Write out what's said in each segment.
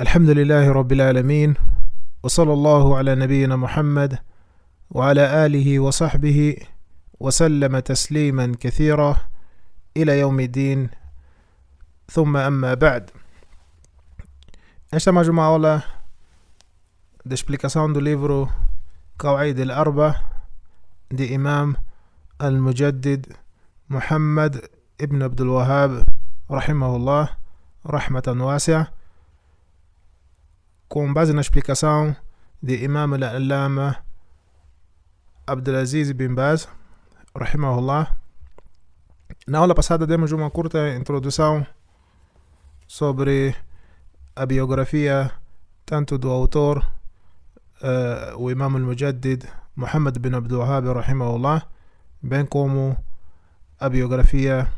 الحمد لله رب العالمين، وصلى الله على نبينا محمد وعلى آله وصحبه وسلم تسليما كثيرا إلى يوم الدين. ثم أما بعد. Esta é mais uma aula de explicação do livro Qawaid al-Arba de Imam al-Mujaddid Muhammad ibn Abdul Wahhab rahimahullah rahmatan wasi'a, com base na explicação de Imam al-Allama Abdulaziz bin Baz rahimahullah. Na aula passada demos uma curta introdução sobre a biografia tanto do autor, o Imam al-Mujaddid Muhammad bin Abdul Wahhab rahimahullah, bem como a biografia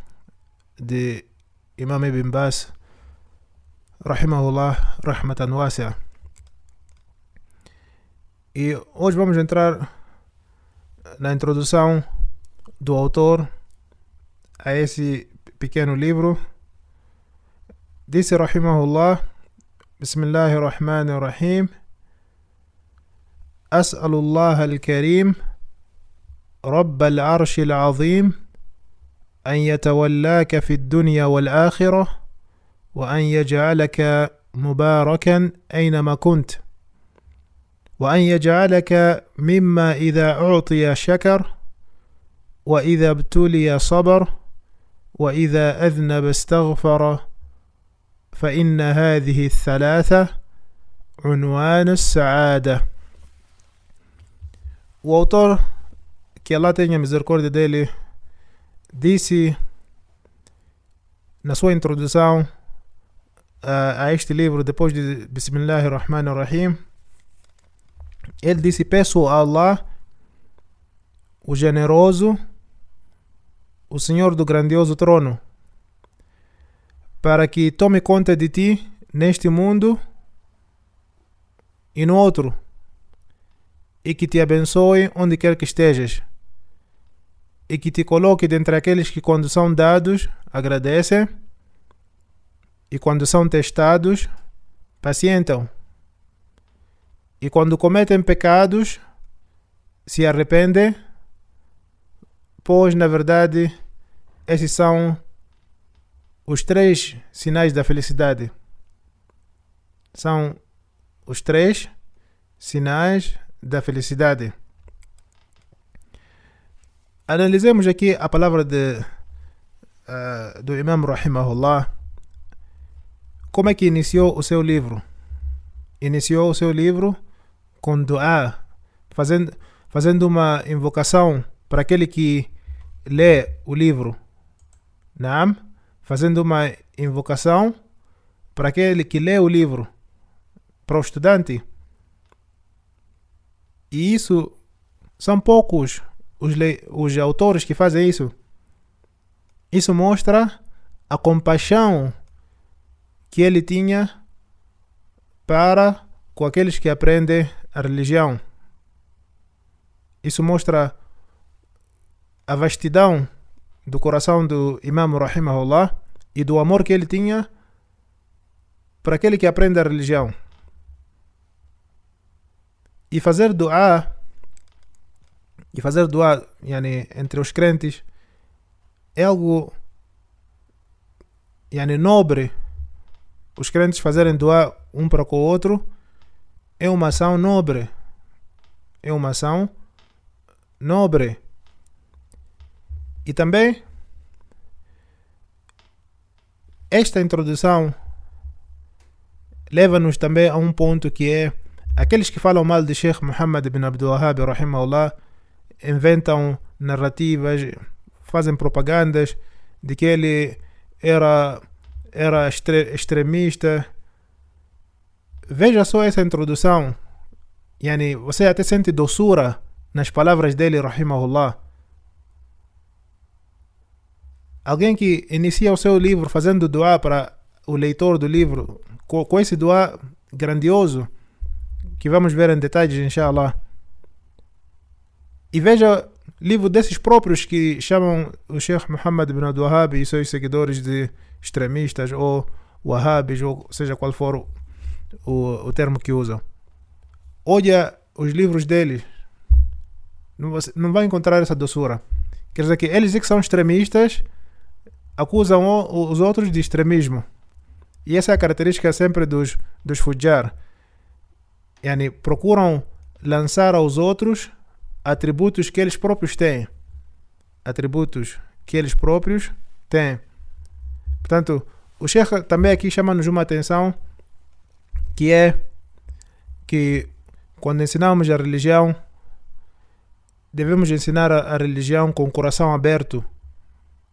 de Imam Ibn Baz rahimahullah rahmatan wasi'a. E hoje vamos entrar na introdução do autor a esse pequeno livro. Disse rahimahullah: Bismillahir Rahmanir Rahim. As'alullah al-Karim رب العرش العظيم أن يتولاك في الدنيا والآخرة وأن يجعلك مباركا أينما كنت وأن يجعلك مما إذا أعطي شكر وإذا ابتلي صبر وإذا أذنب استغفر فإن هذه الثلاثة عنوان السعادة. O autor, que Allah tenha misericórdia dele, disse na sua introdução a este livro, depois de Bismillahir Rahmanir Rahim, ele disse: peço a Allah, o generoso, o Senhor do grandioso trono, para que tome conta de ti neste mundo e no outro, e que te abençoe onde quer que estejas, e que te coloque dentre aqueles que, quando são dados, agradecem, e quando são testados, pacientam, e quando cometem pecados, se arrependem, pois, na verdade, esses são os três sinais da felicidade. São os três sinais da felicidade. Analisemos aqui a palavra do Imam rahimahullah. Como é que iniciou o seu livro? Iniciou o seu livro com dua, fazendo uma invocação para aquele que lê o livro. Naam, fazendo uma invocação para aquele que lê o livro, para o estudante. E isso são poucos os autores que fazem isso. Isso mostra a compaixão que ele tinha para com aqueles que aprendem a religião. Isso mostra a vastidão do coração do Imam rahimahullah e do amor que ele tinha para aquele que aprende a religião. E fazer dua, entre os crentes, é algo nobre. Os crentes fazerem dua um para com o outro é uma ação nobre. É uma ação nobre. E também esta introdução leva-nos também a um ponto que é: aqueles que falam mal de Sheikh Muhammad ibn Abdul Wahhab rahimahullah inventam narrativas, fazem propagandas de que ele era extremista. Veja só essa introdução. Você até sente doçura nas palavras dele rahimahullah. Alguém que inicia o seu livro fazendo dua para o leitor do livro, com esse dua grandioso, que vamos ver em detalhes, inshallah. E veja livro desses próprios que chamam o Sheikh Muhammad ibn Abdul Wahhab e seus seguidores de extremistas ou wahhabis, ou seja qual for o termo que usam. Olha os livros deles, não vai encontrar essa doçura. Quer dizer que eles que são extremistas acusam os outros de extremismo. E essa é a característica sempre dos fujjar. Yani, procuram lançar aos outros atributos que eles próprios têm. Atributos que eles próprios têm. Portanto, o Sheikh também aqui chama-nos uma atenção, que é que quando ensinamos a religião, devemos ensinar a religião com o coração aberto,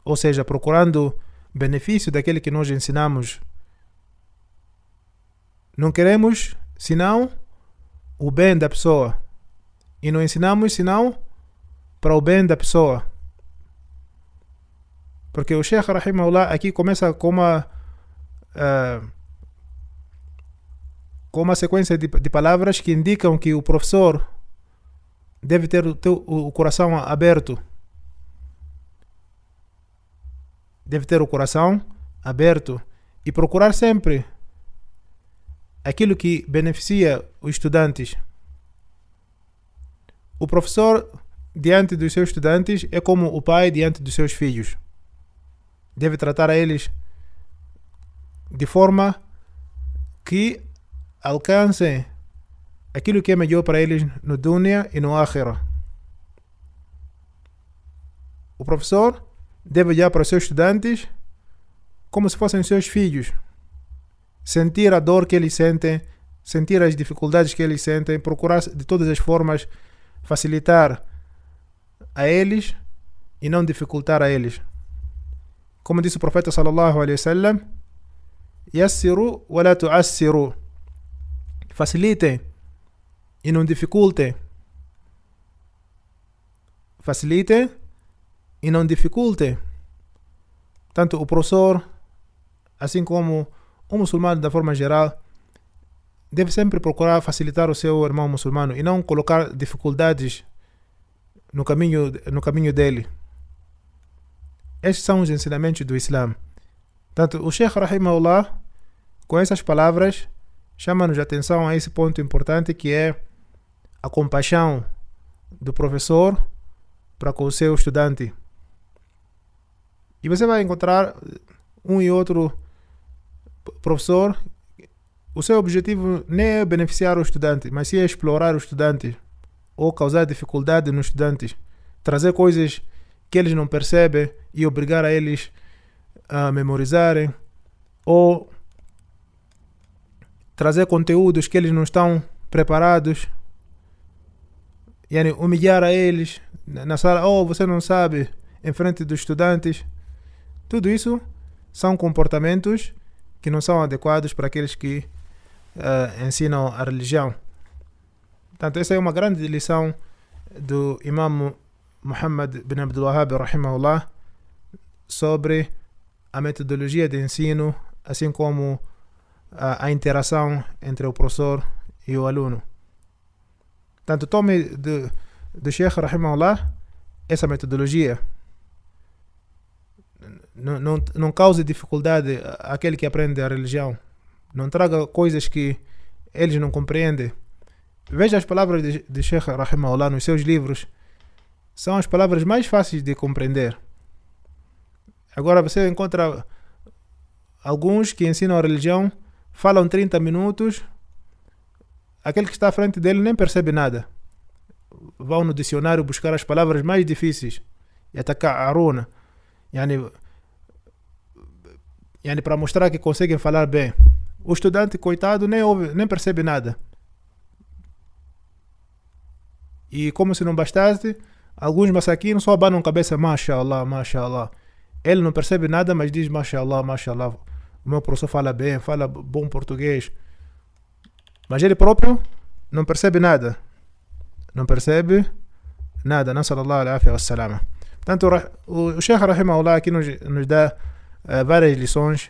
ou seja, procurando benefício daquele que nós ensinamos. Não queremos senão o bem da pessoa, e não ensinamos senão para o bem da pessoa. Porque o Sheikh Rahimahullah aqui começa com uma sequência de palavras que indicam que o professor deve ter o coração aberto. Deve ter o coração aberto e procurar sempre aquilo que beneficia os estudantes. O professor diante dos seus estudantes é como o pai diante dos seus filhos. Deve tratar a eles de forma que alcancem aquilo que é melhor para eles no dunya e no akhirah. O professor deve olhar para os seus estudantes como se fossem seus filhos. Sentir a dor que eles sentem, sentir as dificuldades que eles sentem, procurar de todas as formas facilitar a eles e não dificultar a eles. Como disse o profeta sallallahu alaihi wasallam, yassiru wa la tu'assiru. Facilitem e não dificultem. Facilitem e não dificultem. Tanto o professor, assim como o muçulmano da forma geral, deve sempre procurar facilitar o seu irmão muçulmano e não colocar dificuldades no caminho dele. Estes são os ensinamentos do Islã. Tanto o Sheikh Rahimahullah, com essas palavras, chama-nos a atenção a esse ponto importante, que é a compaixão do professor para com o seu estudante. E você vai encontrar um e outro professor, o seu objetivo nem é beneficiar o estudante, mas sim é explorar os estudantes ou causar dificuldade nos estudantes, trazer coisas que eles não percebem e obrigar a eles a memorizarem, ou trazer conteúdos que eles não estão preparados, yani humilhar a eles na sala. Você não sabe, em frente dos estudantes. Tudo isso são comportamentos que não são adequados para aqueles que ensinam a religião. Portanto, essa é uma grande lição do Imam Muhammad ibn Abdul Wahhab rahimahullah sobre a metodologia de ensino, assim como a interação entre o professor e o aluno. Portanto, tome do Sheikh rahimahullah essa metodologia. Não cause dificuldade àquele que aprende a religião. Não traga coisas que eles não compreendem. Veja as palavras de Sheikh Rahimahullah nos seus livros. São as palavras mais fáceis de compreender. Agora você encontra alguns que ensinam a religião, falam 30 minutos, aquele que está à frente dele nem percebe nada. Vão no dicionário buscar as palavras mais difíceis e atacar a aruna. Yani para mostrar que conseguem falar bem. O estudante, coitado, nem ouve, nem percebe nada. E como se não bastasse, alguns masaquinos só abanam a cabeça, mashallah, mashallah. Ele não percebe nada, mas diz mashallah, mashallah. O meu professor fala bem, fala bom português. Mas ele próprio não percebe nada. Não percebe nada. Nasallallahu alaihi wa sallam. Portanto, o Sheikh Rahimahullah aqui nos dá várias lições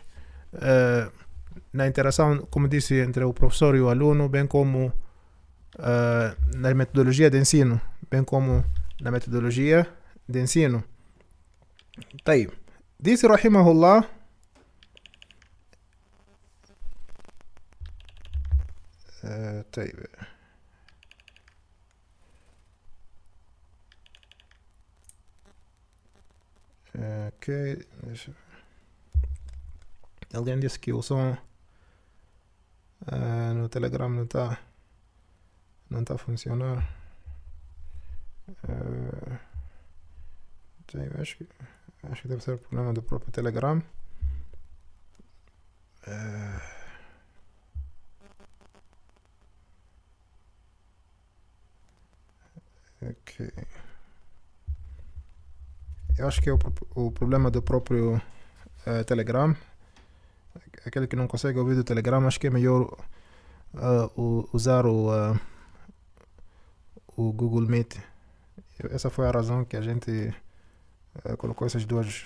na interação, como disse, entre o professor e o aluno, bem como na metodologia de ensino, bem como na metodologia de ensino. طيب. Disse rahimahullah, طيب. Ok. Alguém disse que o som no Telegram não tá a funcionar. Acho que deve ser o problema do próprio Telegram. Ok. Eu acho que é o problema do próprio Telegram. Aquele que não consegue ouvir do Telegram, acho que é melhor usar o Google Meet. Essa foi a razão que a gente colocou essas duas.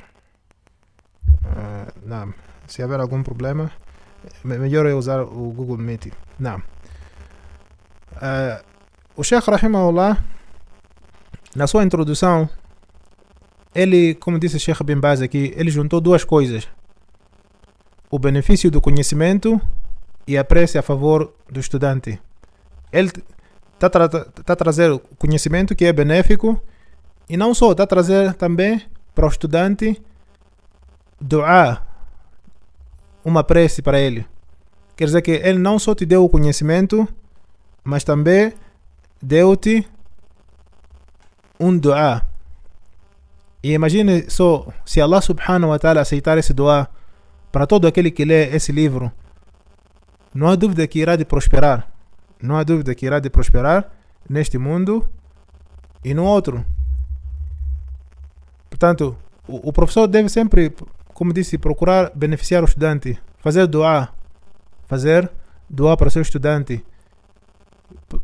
Não. Se houver algum problema, melhor é usar o Google Meet. Não. O Sheikh Rahimahullah, na sua introdução, ele, como disse o Sheikh Bin Baz aqui, ele juntou duas coisas: o benefício do conhecimento e a prece a favor do estudante. Ele está a trazer o conhecimento que é benéfico, e não só, está a trazer também para o estudante dua, uma prece para ele. Quer dizer que ele não só te deu o conhecimento, mas também deu-te um dua. E imagine só, se Allah subhanahu wa ta'ala aceitar esse dua para todo aquele que lê esse livro, não há dúvida que irá de prosperar. Não há dúvida que irá de prosperar neste mundo e no outro. Portanto, o professor deve sempre, como disse, procurar beneficiar o estudante, fazer dua para o seu estudante,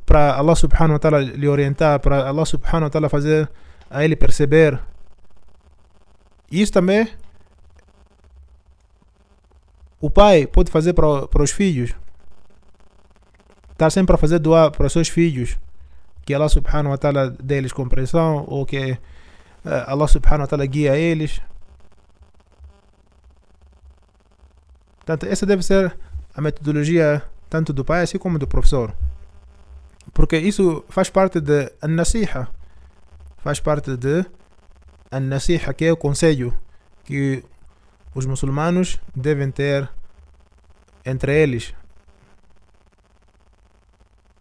para Allah subhanahu wa ta'ala lhe orientar, para Allah subhanahu wa ta'ala fazer a ele perceber. Isso também o pai pode fazer para os filhos. Estar sempre a fazer dua para os seus filhos, que Allah subhanahu wa ta'ala dê-lhes compreensão, ou que Allah subhanahu wa ta'ala guia eles. Portanto, essa deve ser a metodologia tanto do pai assim como do professor, porque isso faz parte de an-nasiha, que é o conselho que os muçulmanos devem ter entre eles.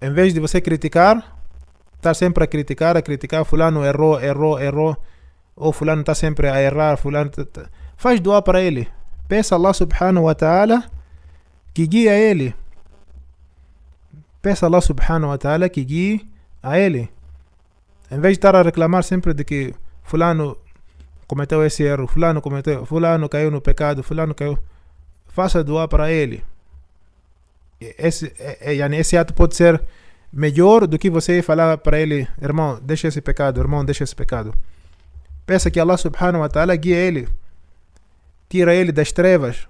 Em vez de você criticar, estar sempre a criticar, fulano errou, ou fulano está sempre a errar, faz dua para ele. Peça a Allah subhanahu wa ta'ala que guie a ele. Peça a Allah subhanahu wa ta'ala que guie a ele. Em vez de estar a reclamar sempre de que fulano cometeu esse erro, fulano caiu no pecado, faça dua para ele. Esse ato pode ser melhor do que você falar para ele: irmão, deixa esse pecado. Peça que Allah subhanahu wa ta'ala guie ele, tira ele das trevas.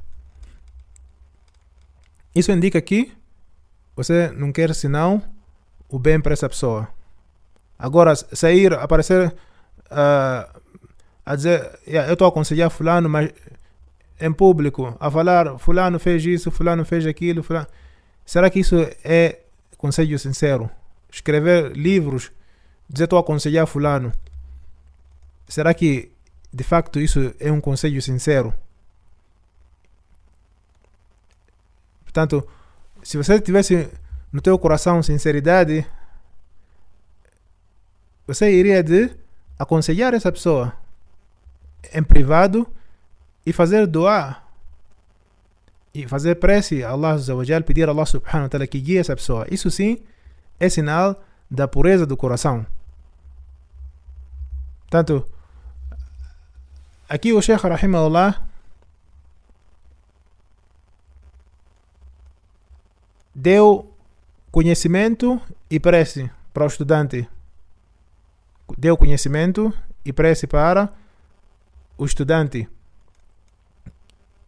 Isso indica que você não quer senão o bem para essa pessoa. Agora, aparecer a dizer: eu estou a aconselhar fulano, mas em público, a falar: fulano fez isso, fulano fez aquilo, será que isso é conselho sincero? Escrever livros, dizer: estou a aconselhar fulano, será que de facto isso é um conselho sincero? Portanto, se você tivesse no teu coração sinceridade, você iria de aconselhar essa pessoa em privado e fazer dua e fazer prece a Allah Azza wa Jal, pedir a Allah subhanahu wa ta'ala que guie essa pessoa. Isso sim é sinal da pureza do coração. Portanto, aqui o Sheikh Rahimahullah deu conhecimento e prece para o estudante. Deu conhecimento e prece para o estudante.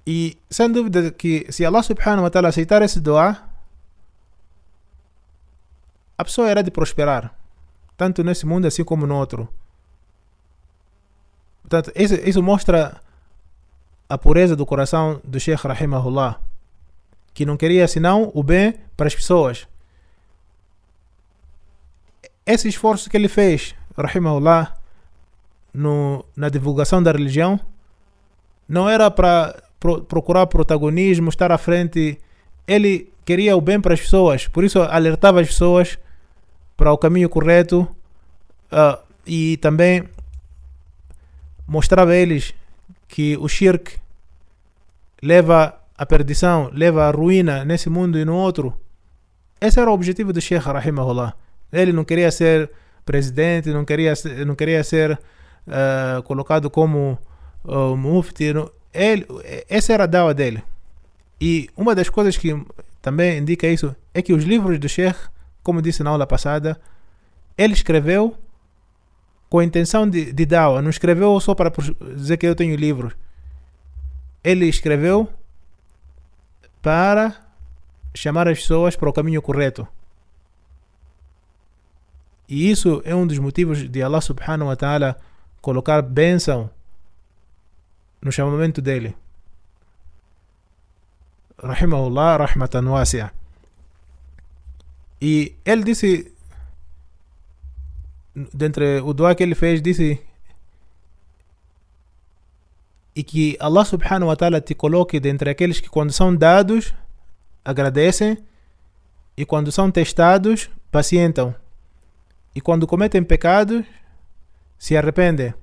E sem dúvida que se Allah subhanahu wa ta'ala aceitar esse dua, a pessoa irá de prosperar, tanto nesse mundo assim como no outro. Portanto, isso mostra a pureza do coração do Sheikh Rahimahullah, que não queria senão o bem para as pessoas. Esse esforço que ele fez, Rahimahullah, na divulgação da religião, não era para procurar protagonismo, estar à frente. Ele queria o bem para as pessoas, por isso alertava as pessoas para o caminho correto, e também mostrava a eles que o shirk leva à perdição, leva à ruína nesse mundo e no outro. Esse era o objetivo do Sheikh Rahimahullah. Ele não queria ser presidente, não queria ser colocado como mufti. Essa era a dawa dele. E uma das coisas que também indica isso é que os livros do Sheikh, como disse na aula passada, ele escreveu com a intenção de dawa, não escreveu só para dizer que eu tenho livros. Ele escreveu para chamar as pessoas para o caminho correto. E isso é um dos motivos de Allah subhanahu wa ta'ala colocar bênção no chamamento dele. Rahimahullah rahmatan wasi'a. E ele disse, dentre o dua que ele fez, disse: e que Allah subhanahu wa ta'ala te coloque dentre aqueles que quando são dados agradecem, e quando são testados pacientam, e quando cometem pecados se arrependem.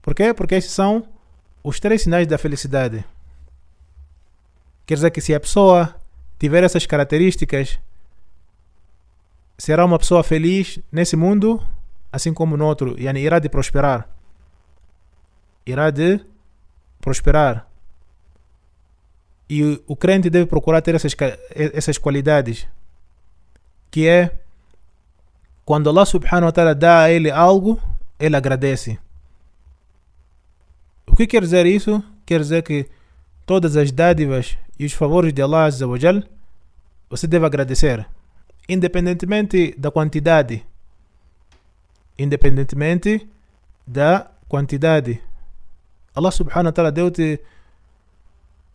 Por quê? Porque esses são os 3 sinais da felicidade. Quer dizer que se a pessoa tiver essas características, será uma pessoa feliz nesse mundo, assim como no outro. Yani irá de prosperar. Irá de prosperar. E o crente deve procurar ter essas qualidades, que é quando Allah subhanahu wa ta'ala dá a ele algo, ele agradece. O que quer dizer isso? Quer dizer que todas as dádivas e os favores de Allah Azza wa Jal, você deve agradecer, independentemente da quantidade. Independentemente da quantidade. Allah subhanahu wa ta'ala deu-te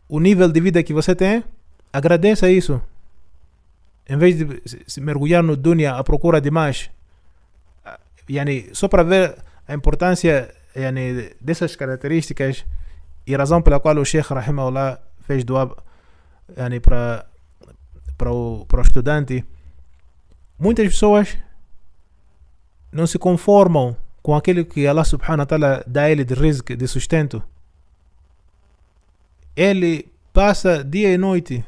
o nível de vida que você tem, agradeça isso. Em vez de se mergulhar no dunya à procura de mais. Yani, só para ver a importância dessas características e a razão pela qual o Sheikh Rahimahullah fez dua para o estudante. Muitas pessoas não se conformam com aquilo que Allah subhanahu wa ta'ala dá a ele de rizq, de sustento. Ele passa dia e noite: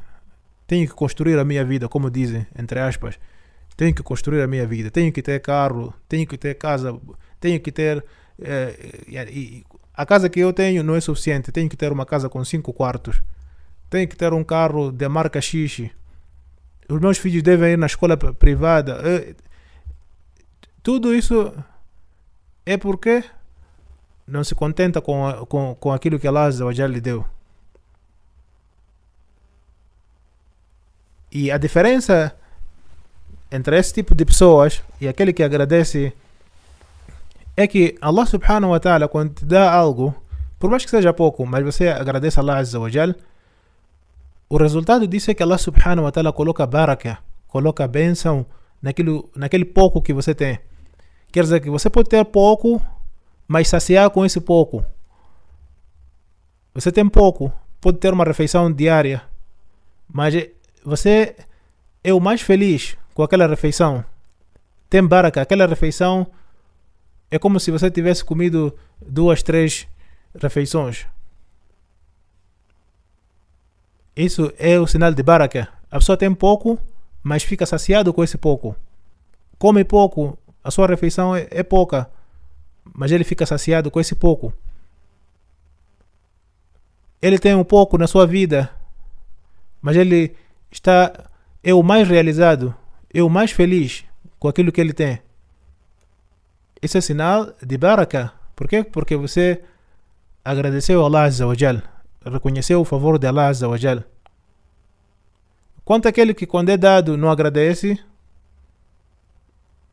tenho que construir a minha vida, como dizem, entre aspas. Tenho que construir a minha vida, tenho que ter carro, tenho que ter casa, tenho que ter... a casa que eu tenho não é suficiente, tenho que ter uma casa com 5 quartos, tenho que ter um carro de marca X, os meus filhos devem ir na escola privada. Tudo isso é porque não se contenta com aquilo que Allah Azza wa Jalla lhe deu. E a diferença entre esse tipo de pessoas e aquele que agradece é que Allah subhanahu wa ta'ala, quando te dá algo, por mais que seja pouco, mas você agradece a Allah Azza wa Jal, o resultado disso é que Allah subhanahu wa ta'ala coloca baraka, coloca bênção naquele pouco que você tem. Quer dizer que você pode ter pouco, mas saciar com esse pouco. Você tem pouco, pode ter uma refeição diária, mas você é o mais feliz com aquela refeição. Tem baraka, aquela refeição é como se você tivesse comido 2, 3 refeições. Isso é o sinal de baraka. A pessoa tem pouco, mas fica saciado com esse pouco. Come pouco, a sua refeição é pouca, mas ele fica saciado com esse pouco. Ele tem um pouco na sua vida, mas ele é o mais realizado, é o mais feliz com aquilo que ele tem. Isso é sinal de baraka. Por quê? Porque você agradeceu a Allah Azza wa Jal, reconheceu o favor de Allah Azza wa Jal. Quanto aquele que quando é dado não agradece,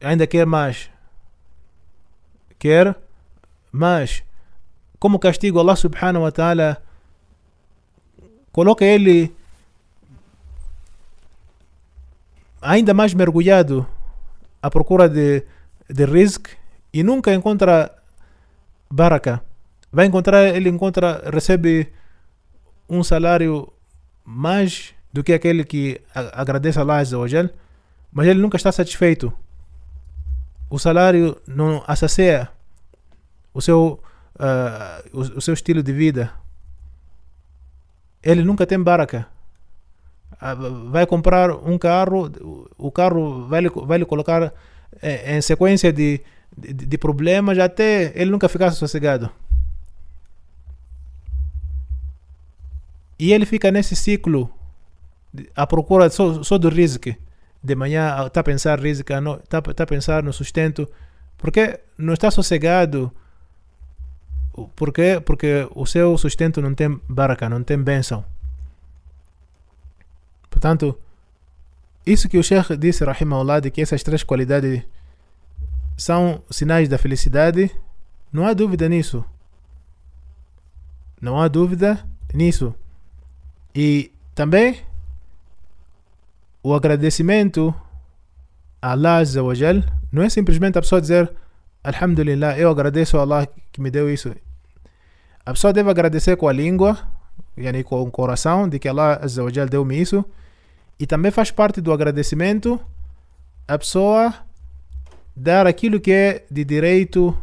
ainda quer mais. Quer Mas, como castigo, Allah subhanahu wa ta'ala coloca ele ainda mais mergulhado à procura de rizq e nunca encontra baraka. Recebe um salário mais do que aquele que agradece a Allah Azza wa Jal, mas ele nunca está satisfeito. O salário não sacia o seu estilo de vida. Ele nunca tem baraka. Vai comprar um carro, o carro vai lhe colocar em sequência de problemas até ele nunca ficar sossegado. E ele fica nesse ciclo à procura só do rizq. De manhã está a pensar rizq, está a pensar no sustento, porque não está sossegado. Porque o seu sustento não tem baraka, não tem bênção. Portanto, isso que o Sheikh disse, rahimahullah, de que essas 3 qualidades são sinais da felicidade, não há dúvida nisso. Não há dúvida nisso. E também o agradecimento a Allah Azza wa Jal não é simplesmente a pessoa dizer Alhamdulillah, eu agradeço a Allah que me deu isso. A pessoa deve agradecer com a língua, com o coração, de que Allah Azza wa Jal deu-me isso. E também faz parte do agradecimento a pessoa dar aquilo que é de direito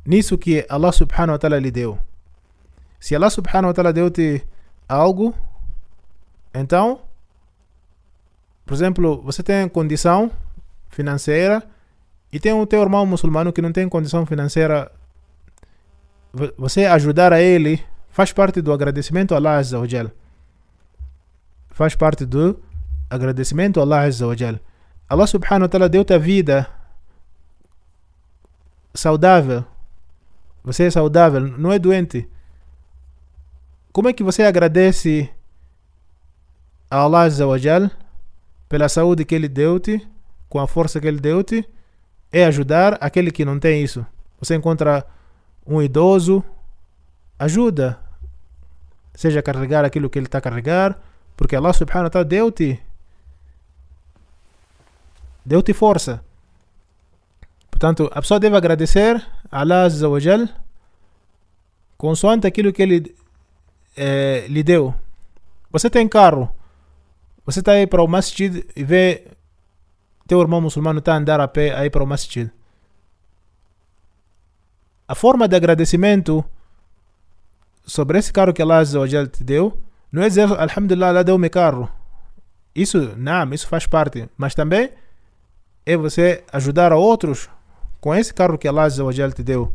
nisso que Allah subhanahu wa ta'ala lhe deu. Se Allah subhanahu wa ta'ala deu-te algo, então, por exemplo, você tem condição financeira e tem o teu irmão muçulmano que não tem condição financeira, você ajudar a ele faz parte do agradecimento a Allah Azza wa Jal. Faz parte do agradecimento a Allah Azza wa Jal. Allah subhanahu wa ta'ala deu-te a vida saudável. Você é saudável, não é doente. Como é que você agradece a Allah Azza wa Jal pela saúde que Ele deu-te, com a força que Ele deu-te? É ajudar aquele que não tem isso. Você encontra um idoso, ajuda. Seja carregar aquilo que ele está a carregar, porque Allah subhanahu wa ta'ala deu-te força. Portanto, a pessoa deve agradecer a Allah Azza wa Jal consoante aquilo que Ele lhe deu. Você tem carro, você está aí para o masjid e vê teu irmão muçulmano está a andar a pé aí para o masjid. A forma de agradecimento sobre esse carro que Allah Azza wa Jal te deu não é dizer Alhamdulillah, Allah deu-me carro. Isso faz parte. Mas também é você ajudar a outros com esse carro que Allah Azza wa Jal te deu.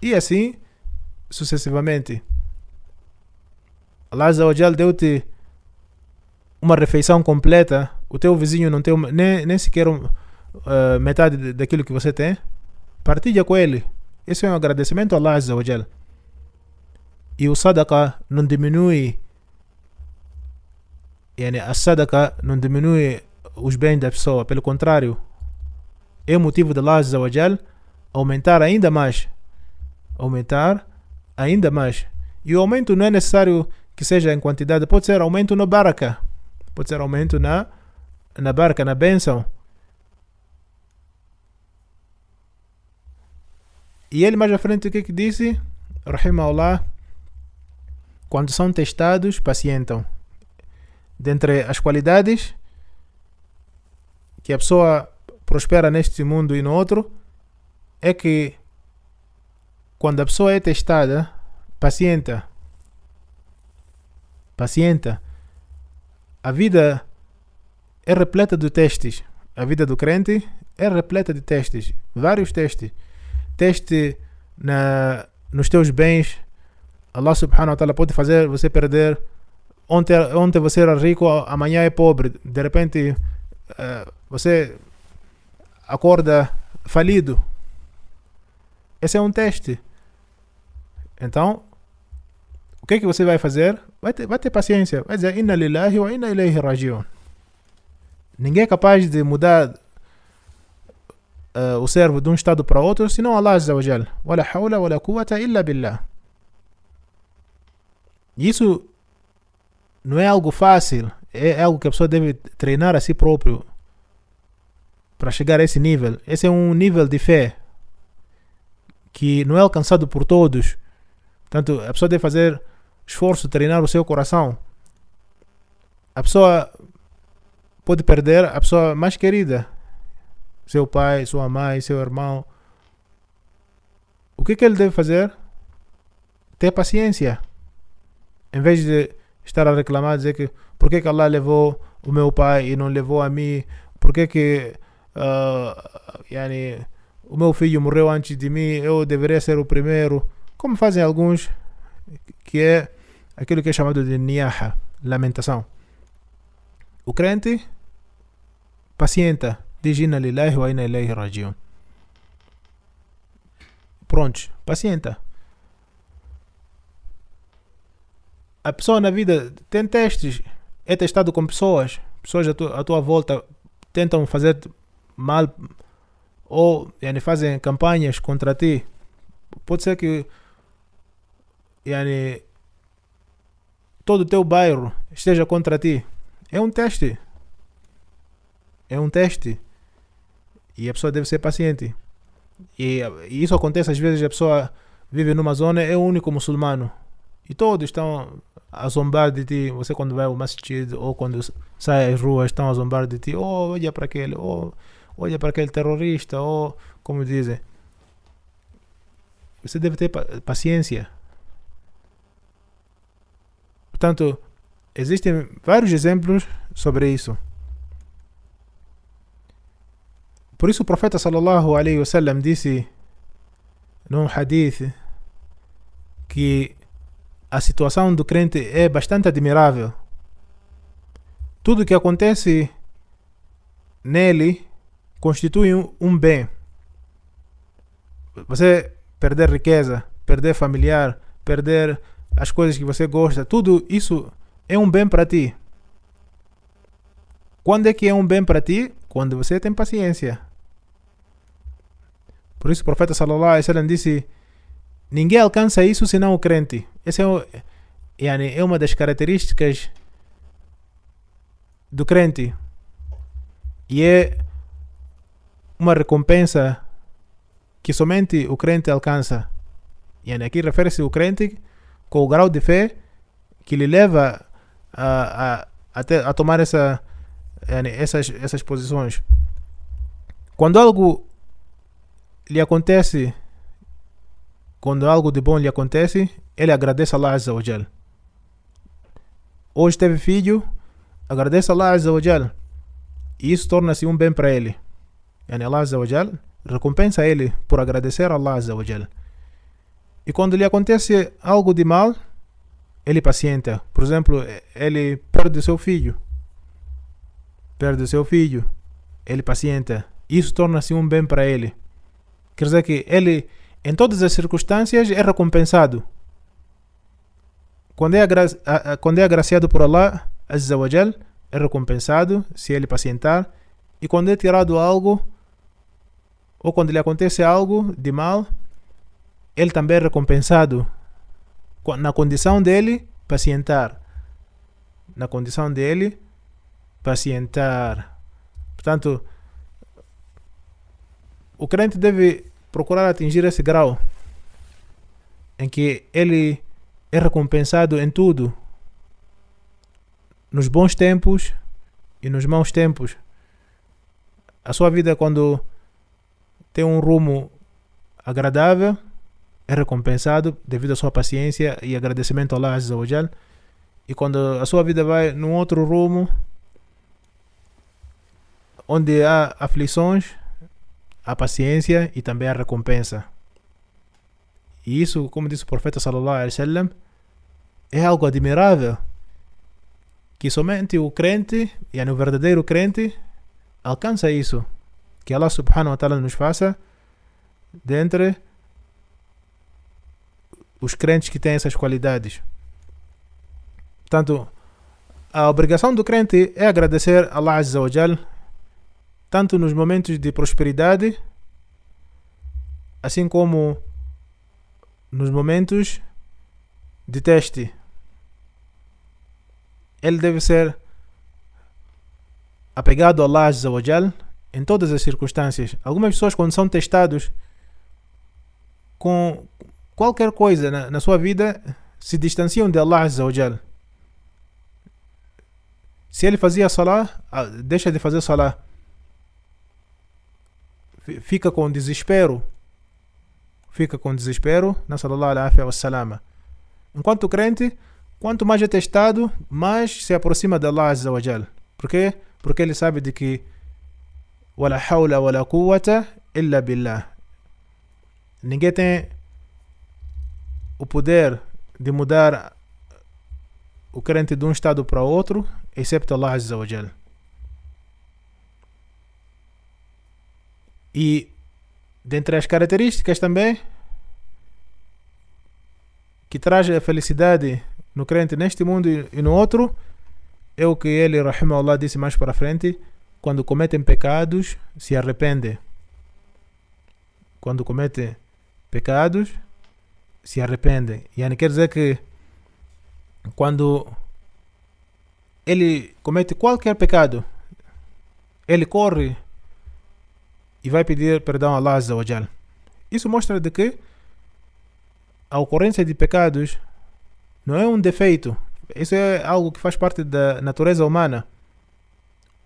E assim sucessivamente. Allah Azza wa Jal deu-te uma refeição completa. O teu vizinho não tem nem sequer metade daquilo que você tem. Partilha com ele. Esse é um agradecimento a Allah Azza wa Jal. E o sadaqa não diminui. A sadaqa não diminui os bens da pessoa. Pelo contrário, é motivo de Allah Azza wa Jal aumentar ainda mais. E o aumento não é necessário que seja em quantidade. Pode ser aumento no baraka. Pode ser aumento na baraka, na bênção. E ele mais à frente o que disse? Rahimahullah, quando são testados, pacientam. Dentre as qualidades que a pessoa prospera neste mundo e no outro, é que quando a pessoa é testada, pacienta. A vida é repleta de testes. A vida do crente é repleta de testes. Vários testes. Teste nos teus bens. Allah subhanahu wa ta'ala pode fazer você perder. Ontem você era rico, amanhã é pobre. De repente você acorda falido. Esse é um teste. Então, o que você vai fazer? Vai ter paciência. Vai dizer, inna lillahi wa inna ilayhi raji'un. Ninguém é capaz de mudar o servo de um estado para outro, senão Allah Azza wa Jal. Wala hawla wala quwwata illa billah. Isso não é algo fácil, é algo que a pessoa deve treinar a si próprio para chegar a esse nível. Esse é um nível de fé que não é alcançado por todos. Portanto, a pessoa deve fazer esforço, treinar o seu coração. A pessoa pode perder a pessoa mais querida, seu pai, sua mãe, seu irmão. O que ele deve fazer? Ter paciência. Em vez de estar a reclamar, dizer que por que Allah levou o meu pai e não levou a mim? Por que o meu filho morreu antes de mim? Eu deveria ser o primeiro. Como fazem alguns, que é aquilo que é chamado de niyaha, lamentação. O crente pacienta, diz inna lillahi wa inna ilayhi rajiun. Pronto, pacienta. A pessoa na vida tem testes, é testado com pessoas à tua volta tentam fazer mal ou fazem campanhas contra ti. Pode ser que todo o teu bairro esteja contra ti. É um teste. E a pessoa deve ser paciente. E isso acontece às vezes. A pessoa vive numa zona, é o único muçulmano e todos estão a zombar de ti. Você quando vai ao masjid ou quando sai às ruas estão a zombar de ti. Oh, olha para aquele, olha para aquele terrorista, como dizem. Você deve ter paciência. Portanto, existem vários exemplos sobre isso. Por isso o profeta sallallahu alaihi wasallam disse num hadith que a situação do crente é bastante admirável. Tudo que acontece nele constitui um bem. Você perder riqueza, perder familiar, perder as coisas que você gosta, tudo isso é um bem para ti. Quando é que é um bem para ti? Quando você tem paciência. Por isso o profeta sallallahu alaihi wasallam disse: ninguém alcança isso senão o crente. Essa é uma das características do crente. E é uma recompensa que somente o crente alcança. Aqui refere-se ao crente com o grau de fé que lhe leva a tomar essas posições. Quando algo lhe acontece, quando algo de bom lhe acontece, ele agradece a Allah Azza wa Jal. Hoje teve filho, agradece a Allah Azza wa Jal. E isso torna-se um bem para ele. Allah Azza wa Jal recompensa ele por agradecer a Allah Azza wa Jal. E quando lhe acontece algo de mal, ele pacienta. Por exemplo, ele perde seu filho. Ele pacienta. Isso torna-se um bem para ele. Quer dizer que ele, em todas as circunstâncias, é recompensado. Quando é agraciado por Allah Azza wa Jal, é recompensado se ele pacientar. E quando é tirado algo, ou quando lhe acontece algo de mal, ele também é recompensado na condição dele pacientar. Portanto, o crente deve procurar atingir esse grau em que ele é recompensado em tudo, nos bons tempos e nos maus tempos. A sua vida, quando tem um rumo agradável, é recompensado devido à sua paciência e agradecimento a Allah Azza wa Jal. E quando a sua vida vai num outro rumo, onde há aflições, há paciência e também há recompensa. E isso, como disse o profeta sallallahu alaihi wasallam, é algo admirável, que somente o crente, o verdadeiro crente, alcança isso. Que Allah subhanahu wa ta'ala nos faça dentre os crentes que têm essas qualidades. Portanto, a obrigação do crente é agradecer a Allah Azza wa Jal, tanto nos momentos de prosperidade assim como nos momentos de teste. Ele deve ser apegado a Allah Azza wa Jal em todas as circunstâncias. Algumas pessoas, quando são testados com qualquer coisa na sua vida, se distanciam de Allah Azza wa Jal. Se ele fazia salah, deixa de fazer salah. Fica com desespero. Nasallallahu alaihi wa sallam. Enquanto o crente, quanto mais é testado, mais se aproxima de Allah Azza wa Jal. Por quê? Porque ele sabe de que wala hawla wala quwwata illa billah. Ninguém tem o poder de mudar o crente de um estado para outro, excepto Allah Azza wa Jal. E dentre as características também que traz a felicidade no crente neste mundo e no outro é o que ele, rahimahullah, disse mais para frente: quando cometem pecados, se arrependem. Quando cometem pecados, se arrependem. Yani quer dizer que quando ele comete qualquer pecado, ele corre e vai pedir perdão a Allah Azza wa Jal. Isso mostra de que a ocorrência de pecados não é um defeito. Isso é algo que faz parte da natureza humana.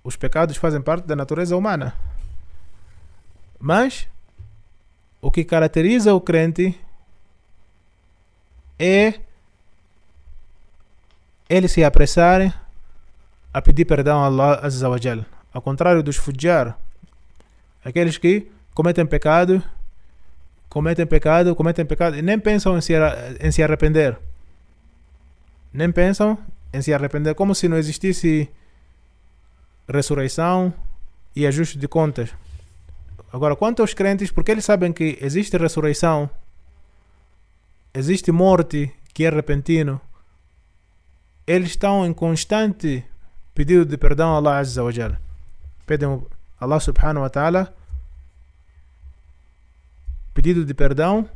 Os pecados fazem parte da natureza humana. Mas o que caracteriza o crente é ele se apressar a pedir perdão a Allah Azza wa Jal. Ao contrário dos fujjar, aqueles que cometem pecado e nem pensam em se arrepender. Como se não existisse ressurreição e ajuste de contas. Agora, quanto aos crentes, porque eles sabem que existe ressurreição, existe morte que é repentino, eles estão em constante pedido de perdão a Allah Azza wa Jal. Pedem a Allah subhanahu wa ta'ala pedido de perdão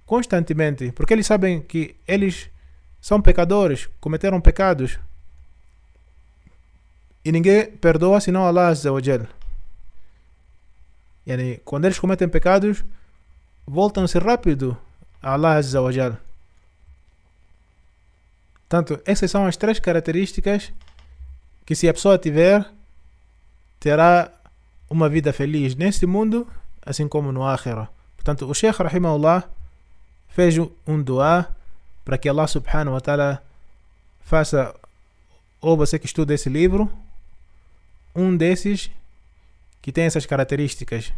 constantemente, porque eles sabem que eles são pecadores, cometeram pecados e ninguém perdoa senão Allah Azza wa Jal. Yani, quando eles cometem pecados, voltam-se rápido a Allah Azza wa Jal. Portanto, essas são as 3 características que, se a pessoa tiver, terá uma vida feliz neste mundo, assim como no Akhirah. Portanto, o Sheikh rahimahullah fez um dua para que Allah subhanahu wa ta'ala faça, ou você que estuda esse livro, um desses que tem essas características.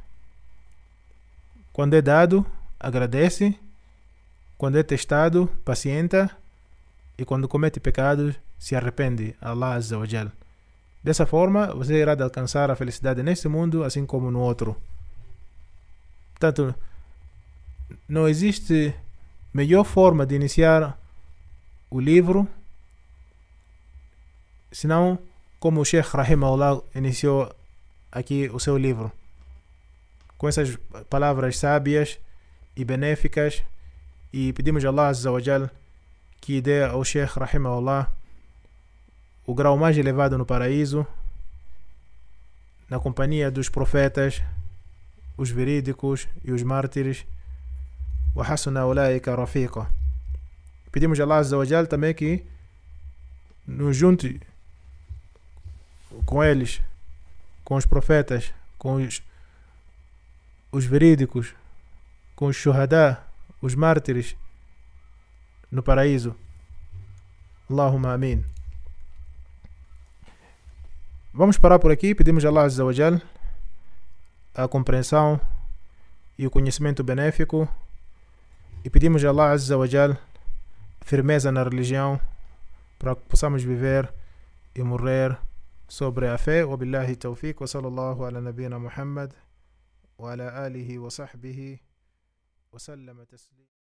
Quando é dado, agradece. Quando é testado, pacienta. E quando comete pecados, se arrepende a Allah Azza wa Jal. Dessa forma, você irá alcançar a felicidade neste mundo, assim como no outro. Portanto, não existe melhor forma de iniciar o livro senão como o Sheikh rahimahullah iniciou aqui o seu livro, com essas palavras sábias e benéficas, e pedimos a Allah Azza wa Jal que dê ao Sheikh rahimahullah o grau mais elevado no paraíso, na companhia dos profetas, os verídicos e os mártires. Wa hasuna ulaika rafiqa. Pedimos a Allah Azza wa Jal também que nos junte com eles, com os profetas, com os verídicos, com os shuhada, os mártires, no paraíso. Allahumma amin. Vamos parar por aqui. Pedimos a Allah Azza wa Jal a compreensão e o conhecimento benéfico, e pedimos a Allah Azza wa Jal firmeza na religião para que possamos viver e morrer sobre a fé. Wa billahi tawfiq wa sallallahu ala nabiyina Muhammad wa ala alihi wa sahbihi wa sallama taslim.